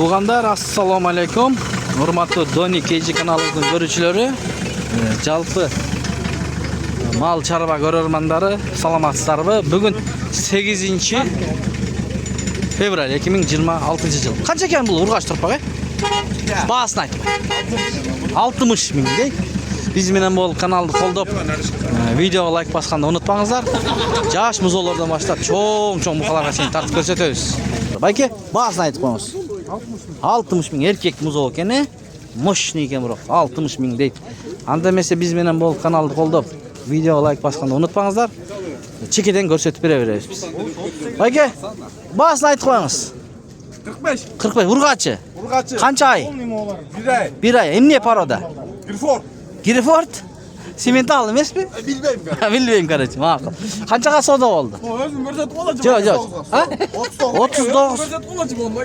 Tuğanlar, assalomu alaykum. Hurmatli Doni KG kanalımızın görüşçüleri, jalpı mal çarba görürmandары, salamatsızlarmı? Bugün 8 fevral 2026 yıl. Kaç ekan bu urgaç turpagı? Basını aytma. 60 ming dey. Biz menen bol kanalды koldoп, videoga like baskanды unutpаңыздар. Жаш музолордон баштап чоң мукаларга чейин тартып көрсөтөбүз. Байке, басын айтып коңуз. 60 миң эркек музол экен, мощный экен бирок 60 миң дейт. Анда эмесе биз менен бул каналды колдоп, видеого лайк басканды унутпаңыздар. Чекеден көрсөтүп бере беребиз биз. Байке, басын айтып коңуз. 45. 45 ургачы. Ургачы. Канча ай? 1 ай. Эмне порода? Грифорд. Грифорд? Сементал эмеспи? Билбейм. Билбейм, короче. Макул. Канчага соода болду? Өзүм көрсөтүп болочу. Жок. А?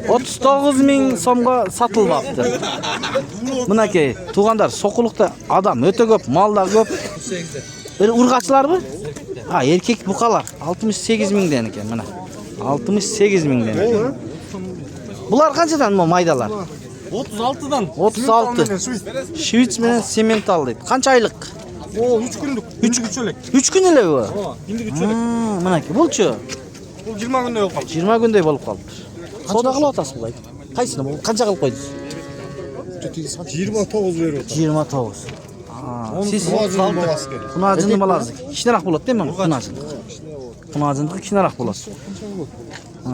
39 миң сомго сатылбапты. Мынакей, туугандар, сокулукта адам өтө көп, мал да көп. Ургачыларбы? Эркек букалар 68 миңден экен, мына. 68 миңден экен. Булар канчадан майдалар? 36'dan. 36. Швиц менен сементал дейт. Канча айлык? 3 күндүк. 3 күн эле бу? Киндик 3 элек. Мынакей, булчу? Бул 20 күндөй болуп калды. 20 күндөй болуп калды. Соода кылып атасыз бул? Кайсыны бул? Канча кылып койдуңуз? 29 берип атат. 29. Сиз 36. Кунажынды баласыз. Кичинерак болот дейм мен, кунажынды. Кунажынды кичинерак болот.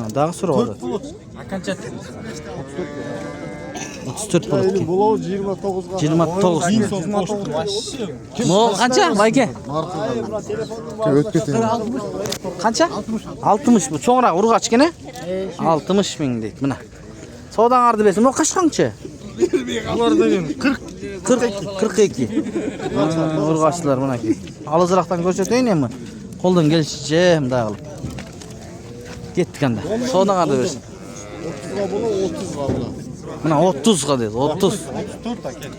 Дагы сурап атат. Канча? 34 болот. Булоо 29га. 29. Мо канча, байке? Өтүп кетти. Канча? 60 бу чоңураак ургач экен, 60 миң дейт, мына. Соодаңарды берсем, мо качканчы? Булар деген 42. Ургачлар мынакей. Алызырактан көрсөтөйүн эми. Колдон келишинче мындай кылып. Кеттик анда. Соодаңарды берсин. 30га боло 30га боло. Мына 30га дейт, 30. 34 акен.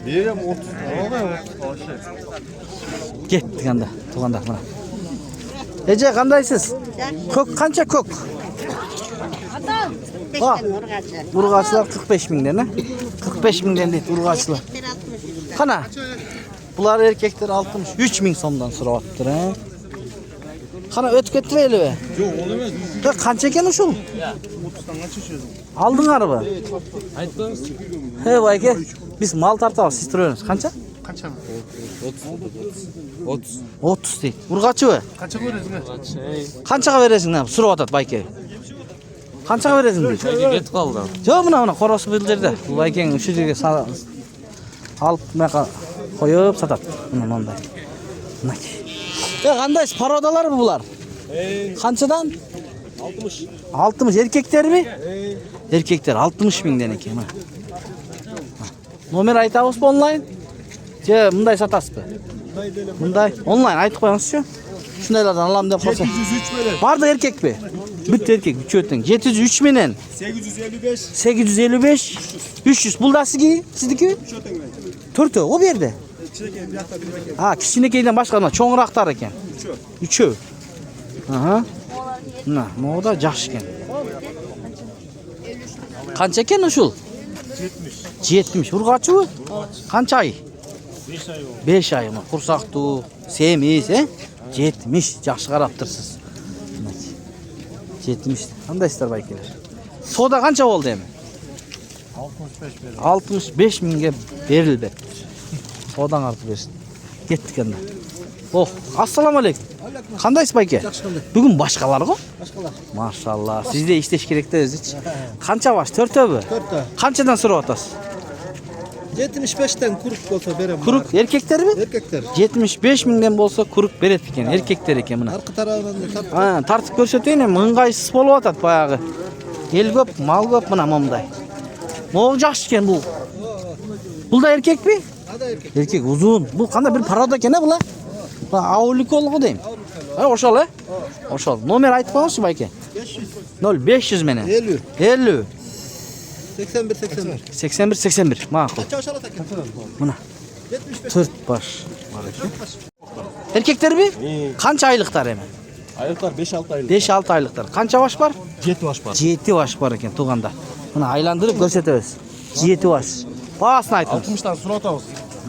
Берем 30. Кеттик анда, туугандар мына. Эже кандайсыз? Көк канча көк? Ургачылар 45 миңден, 45 миңден дейт ургачылар. Кана? Булар эркектер 63 миң сомдон сурап атыптыр, Кана өтүп кетпейбилби? Жок, ол эмес. Канча экен ушул? 30'dan канча чөзүм? Алдыңарбы? Айтпаңыз. Байке, биз мал тартабыз, сиз турабыз. Канча? Канча? 30 дейт. Ургачыбы? Канча бересиң? Канчага бересиң? Сурап атат байке. Канчага бересиң? Кетип калды. Жок, мына коросу бул жерде. Байкең ушул жерге алып мына коюп сатат. Мына мондай. Мынакей. Кандайсыз пародаларбы булар? Канчадан? 60. 60 эркектерби? Эркектер 60 миңден экен, мына. Номер айтабызбы онлайн? Же мындай сатасызбы? Мындай онлайн айтып коюңузчу. Ушундайлардан алам деп койсо. 703 менен. Барды эркекпи? Бүт эркек, үчөөтүң. 703 менен 855. 855 300. Бул да сиздики? Төртөө, о берде. Кичинекей биякта бир экен. Кичинекейден башка мына чоңурактар экен. Үчөө. Мына, могу да жакшы экен. Канча экен ушул? 70. Ургачыбы? Канча ай? 5 ай болду. 5 ай мына курсактуу, семиз, 70 жакшы караптырсыз. 70. Кандайсыздар байкелер? Соода канча болду эми? 65 берди. 65 миңге берилбек. Соодаңарды берсин. Кеттик анда. Ассаламу алейкум. Кандайсыз байке? Бүгүн башкалар го? Башкалар. Машалла. Сизде иштеш керек да өзүчү. Канча баш? 4төбү? 4тө. Канчадан сурап атасыз? 75'ten kurup bolsa berem. Курук эркектерби? Erkekler. 75 миңден болсо курук берет экен, эркектер экен мына. Arka tarafından da Тартып көрсөтөйүн эми, ыңгайсыз болуп атат баягы. Эл көп, мал көп мына момундай. Могу жакшы экен бул. Бул да эркекпи? Ada erkek. Эркек узун. Бул кандай бир порода экен була? Ауликол го дейм. Ошол Ошол. Номер айтып коңузчу байке. 0500 менен. 50. 50 81. 81. Макул. Çavşalı takım. Мына 75. 4 баш бар экен. Эркектерби? Канча айлыктар эми? Aylıklar 5-6 aylık. 5-6 айлыктар. Канча баш бар? 7 baş var. 7 баш бар экен тууганда. Mına aylandırıp görsetebиz. 7 baş. Baasını aytыңыз. 60'tan surap atабыз.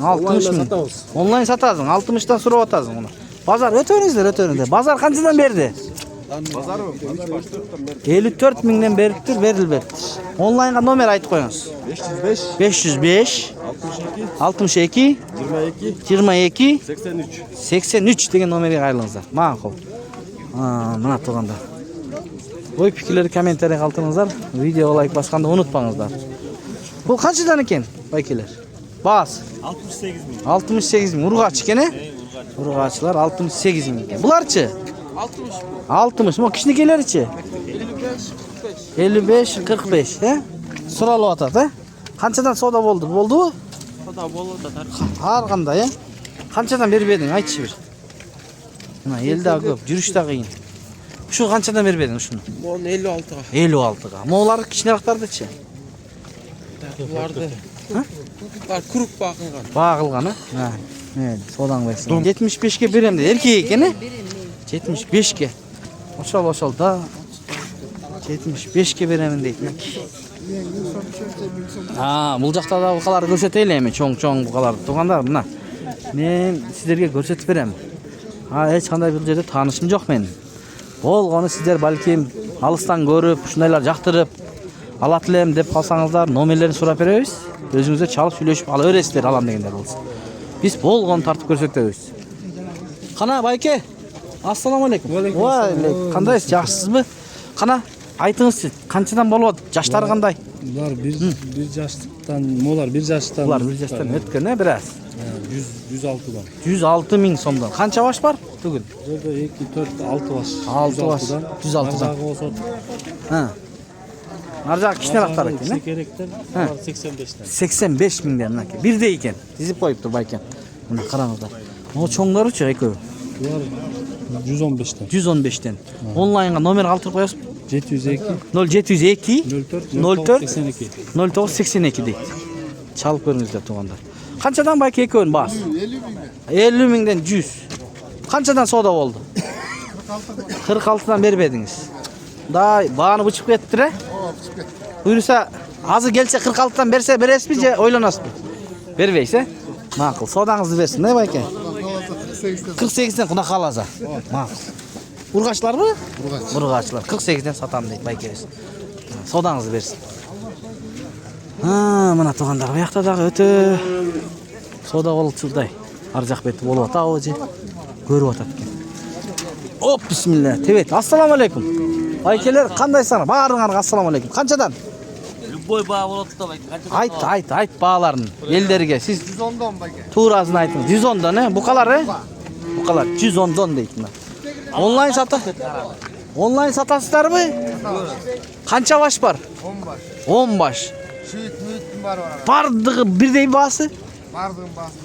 60 ming. Onlayn satасың, 60'tan сурап атасың мұны. Базар өтөңүздөр. Базар канчадан берди? Базары 54'тан бeri. 54 миңден бериптир, берилбептир. Онлайнга номер айтып коюңуз. 505 62 22 83 деген номерге кайрылыңыздар. Макул. Мына турганда. Ой пикирлерди комментарий калтырыңыздар. Видео лайк басканды унутпаңыздар. Бул канчадан экен, байкелер? Баас 68 bin. 68 миң. Ургач экен, э? Ургачылар 68 миң экен. Буларчы? 60. Мо кичинекейлеричи? 55 45, э? Суралып атат, э? Канчадан соода болду? Болдубу? Soda bol atar. Ар кандай, э? Канчадан бербедиң, айтчы бир. Мына эл да көп, жүрүш да кыйын. Ушу канчадан бербедиң ушуну? Bunu 56'ga. 56-га. Могулар кичинерактардычы? Bularda. Var kurup bakıngan. Багылган, э? Мейли, соодаң берсин. 75ке берем дейт. Эркек экен, э? 75ке. Ошол да. 75ке беремин дейт. Бул жакта да букаларды көрсөтөйлү эми, чоң букаларды. Туугандар, мына. Мен сиздерге көрсөтүп берем. Эч кандай бул жерде таанышым жок менин. Болгону сиздер балким алыстан көрүп, ушундайлар жактырып алат элем деп калсаңыздар, номерлерин сурап беребиз. Өзүңүздөр чалып сүйлөшүп ала бересиздер, алам дегендер болсо. Биз болгону тартып көрсөтөбүз. Кана байке. Ассаламу алейкум. Валейкум. Кандайсыз, жакшысызбы? Кана айтыңызчы, канчадан болуп атат? Жаштары кандай? Булар bir жаштыктан, молар bir жаштан. Булар bir жаштан өткөн, бираз. 106'dan. 106 миң сомдон. Канча баш бар бүгүн? Burada 2 4 6 baş. 6 баш. 106'dan. Ha. Наржа кичинерактар экен, э? Керектер 85'ten. 85 миңден мынакей. Бирдей экен. Тизип коюптур байкем. Мына караңыздар. Могу чоңдоручу экөө. Булар 115'ten. 115'ten. Онлайнга номер калтырып коесузбу? 702 0702 04 82. 0982 дейт. Чалып көрүңүздөр туугандар. Канчадан байке экөөнүн баасы? 50 миңден 100. Канчадан соода болду? 46'dan бербедиңиз. Да, бааны бычып кеттир, э? Буйруса, азыр келсе 46'dan берсе бересизби же ойлоносузбу? Бербейсиз, э? Макул, соодаңызды берсин, э, байке? 48'den куна кааласа. Макул. Ургачларбы? Ургачлар. 48'den сатам дейт байкебиз. Соодаңызды берсин. Мына туугандар, буякта дагы өтө соода болчудай. Ар жак бети болуп атабы же? Көрүп атат экен. Оп, бисмилла. Тебет. Ассаламу алейкум. Байкелер кандайсыңар? Баарыңарга ассаламу алейкум. Канчадан? Любой bağ болот да байке. Айт бааларын элдерге. Сиз 110'dan bayke. туурасын айтыңыз. 110'дан, э? Букалар, э? Букалар 110'дан дейт мына. Онлайн сатасыздарбы? Канча баш бар? 10 baş. 10 баш. Şüyüt var orada. Бардыгы бирдей баасы? Bardığın basını.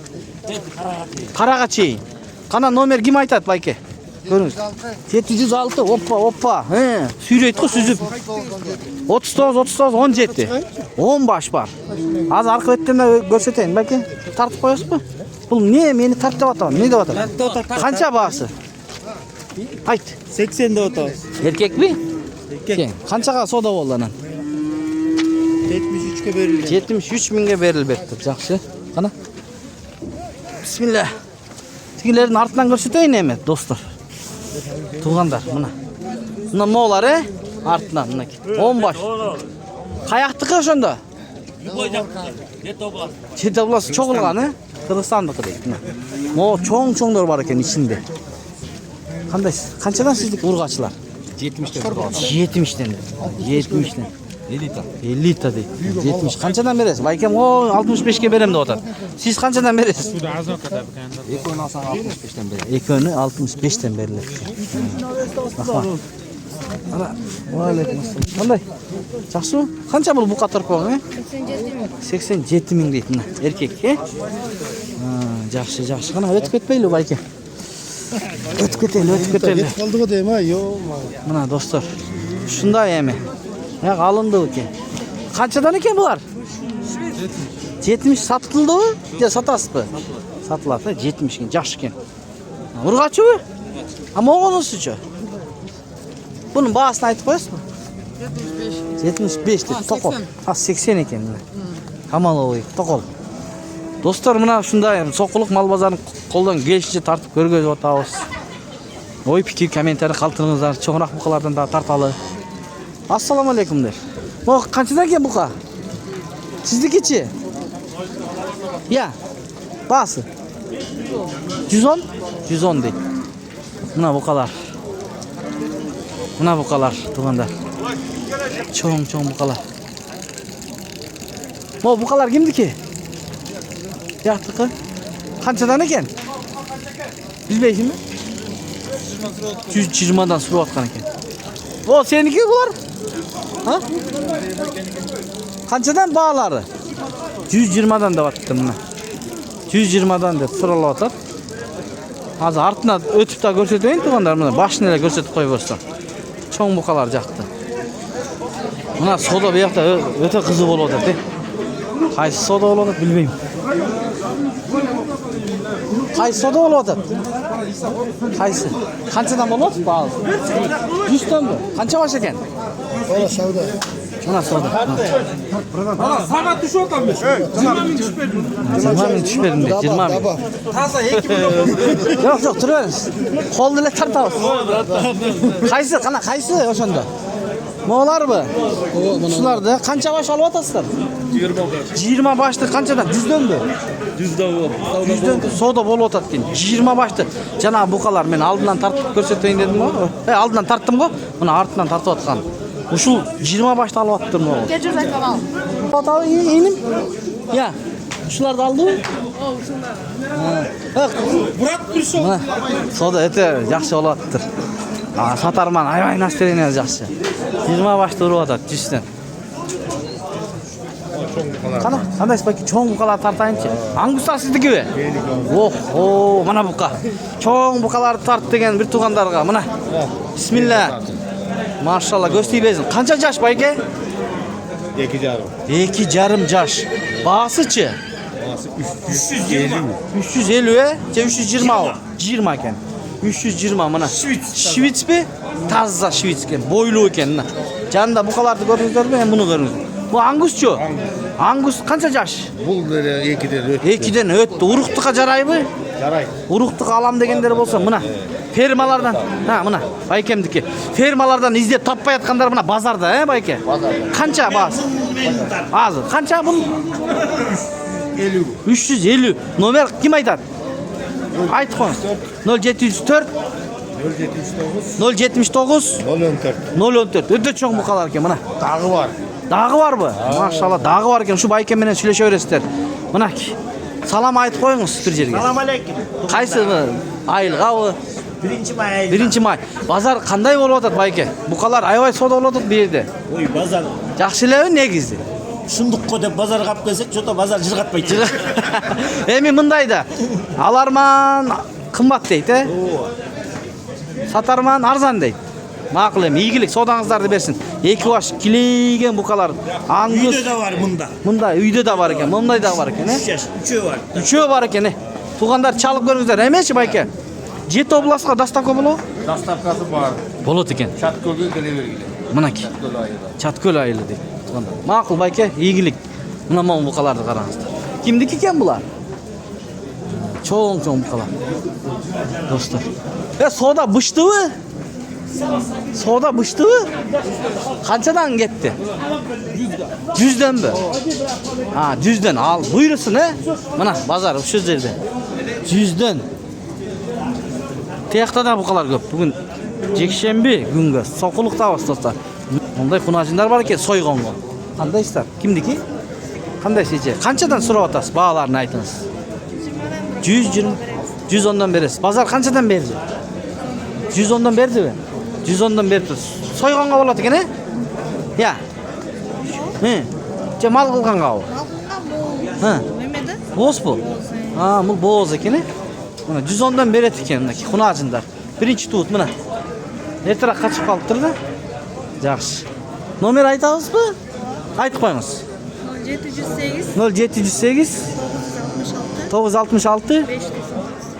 Карага чейин. Кана номер ким айтат байке? Көрүңүз. 706. Оппа. Сүйрөйт го сүзүп. 39 17. 10 баш бар. Азыр аркы беттен көрсөтөйүн байке. Тартып коесузбу? Бул эмне мени тартып атабы? Эмне деп атат? Канча баасы? Айт. 80 de otar. Эркекби? Эркек. Канчага соода болду анан? 73'ke verilgan. 73 миңге берилбептир. Жакшы. Кана. Бисмилла. Тигилердин артынан көрсөтөйүн эми, достор. Туугандар, мына. Мына моолар, э? Артынан мынакей. 10 баш. Каяктыкы ошондо? Чет областы чогулган, э? Кыргызстандыкы дейт. Мо чоң-чоңдор бар экен ичинде. Кандайсыз? Канчадан сиздик ургачылар? 70'ten. 50 та дейт. 70. Канчадан бересиз? Байкем, 65ке берем деп атат. Сиз канчадан бересиз? Ekonu alsan 65'ten beri. Экөөнү 65'ten берилет. Ана, валейкум ассалам. Кандай? Жакшыбы? Канча бул бука торпоң, э? 87 миң дейт мына. Эркек, э? Жакшы. Кана өтүп кетпейлби байке? Өтүп кетели. Kaldı deyim ha. Yo. Мына достор. Ушундай эми. Аяк алынды экен. Канчадан экен булар? 70 сатылдыбы? Же сатасызбы? Сатылат, 70 экен, жакшы экен. Ургачыбы? Могонусучу? Bunun bağısını айтып коесузбу? 75 деп тоқол. А 80 екен мына. Камаловый тоқол. Достар, мына ушундай соққулық мал базарын қолдан келишинче тартып көргөзүп атабыз. Ой пикир комментарий калтырыңыздар, чоңураак букалардан да тарталы. Ассаламу алейкум дер. О, канчадан экен бука? Сиздикичи? Я. Басы. 110? 110 дейт. Мына букалар. Мына букалар, тугандар. Чоң букалар. Мо букалар кимдики? Яктыкы? Канчадан экен? Билбейсизби? 120дан сурап аткан экен. О, сеники булар? Ha? Kançadan bağları? 120'dan da battım mı? 120'dan da sıralap atar. Hazır artına ötüp de görsetmeyin tuğanlar mı? Başını ele görsetip koyuyorsan. Çoğun bukalar jaktı. Buna soda bir yakta öte kızı bol otur de. Kaysı soda bol otur bilmeyim. Kaysı soda bol otur. Kaysı. Kançadan bol otur? Bağlı. 100'dan mı? Kança baş eken? Ola savda. Ana soda. Saat düşüyor tam bir. 20 bin düşüyor. 20 bin düşmedim de 20 bin. Taza 2 milyon. Yok turarız. Koldu ile tartabız. Kaysı kana kaysı oşonda. Moğlar mı? Şularda kança baş alıp atasızlar? 20 baştı kançadan 100'den mi? 100'den soda bol otat ken. 20 baştı. Jana bukalar men aldından tartıp görseteyim dedim go. Aldından tarttım go. Muna artından tartıp atkan. Uşul 20 başta alıp attım go. Geçiyor kanal. Atağı inim. Ya. Şularda aldı mı? Murat bir şey. Soda ete yaxşı olattır. Satarman aybay настроение жақсы. 20 başta urup atat жүзден. Kana, qanday spaki çoğun bukalar tartayınçı. Angustar sizdiki be? Oh, mana buka. Çoğun bukalar tart degen bir tuğandarga, mana. Bismillah. Maşallah gösteri bezin. Kança jaş bayke? 2,5 jaş. Bağısıçı? 350. 350 je 320 o. 20 eken. 320 mana. Şvits mi? Tazza şvits eken. Boylu eken. Janında bukalardı gördünüzler mi? Bunu görünüz. Bu Angusçu. Angus kança jaş? Bul 2'den öt. 2'den öttü. Uruktuğa jarayбы? Жарай. Uruktuğa alam degendер bolsa mına. Fermalardan, ha mına baykemdiki. Fermalardan izlep tappay atkandar mına bazarda, he bayke? Bazarda. Kança baz? Azır. Kança bunun? 50. 350. Nomer kim aytat? Ayt qo'ying. 0704 079 014. Öte çoğun bukalar eken mına. Dağı var. Dağı var mı? Maşallah dağı var eken şu baykem menen süйлөшө бересиздер. Mına ki. Salam aytып koyuңуз bir жерге. Salam aleykum. Kaysı ayılgabı? 1 may. 1 may. Bazar kандай болуп атат байке? Bukalar aybay soda болуп атат bu yerде. Oy bazar. Жакшы элеби негизи? Şundukko dep bazarga alып kelsek, çoto bazar jırgatpayt. Эми мындай да. Аларман кымбат дейт, э? Сатарман арзан дейт. Макул эми ийгилик содаңыздарды берсин. 2 баш килейген букалар. Аңгус. Үйde de var bunda. Мындай үйдө да бар экен, мындай да бар экен, 3 э? yaş, 3'ü var. Үчөө бар экен, э? Тугандар чалып көрүңүздөр, эмечи байке? Жети областка доставка болобу? Dastavkası var. Болот экен. Çatköl'ü gelevergili. Мынакей. Чаткөл айылы дейт. Макул байке, ийгилик. Мына могу букаларды караңыздар. Кимдики экен булар? Чоң букалар. Достор. Сода быштыбы? Soda bıçtı mı? Kançadan gitti? 100'den mi? Ha 100'den al. Buyursun he. Mana bazar şu yerde. 100'den. Teyakta da bu kadar köp. Bugün jekşembi güngö. Sokulukta bas dostlar. Monday kunajinдар бар eкен soygongo. Qanday istar? Kimdiki? Qanday seçe? Kançadan surap atasız? Bağlarını aytыңыз. 120. 110'dan beresiz. Bazar kançadan berdi? 110'dan berdi mi? 110'dan berdi. Soygongo bolat eken he? Ya. He. Je mal kılganga o. Ha. Mehmet'e? Boz bu. Ha, bu boz eken he? Mana 110'dan beret eken mınaki kunajinдар. Birinchi tuut mına. Ertaroq kaçıp kalıptır da. Yaxşı. Nomer aytabızbı? Aytып koyuңuz. 0708 966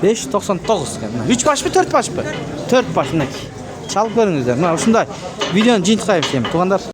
599 599. 3 baş mı 4 baş mı? 4 baş mınaki. Çalıp görüңүздөр. Мына ушундай видеону жыйынтыкайбыз эми туугандар.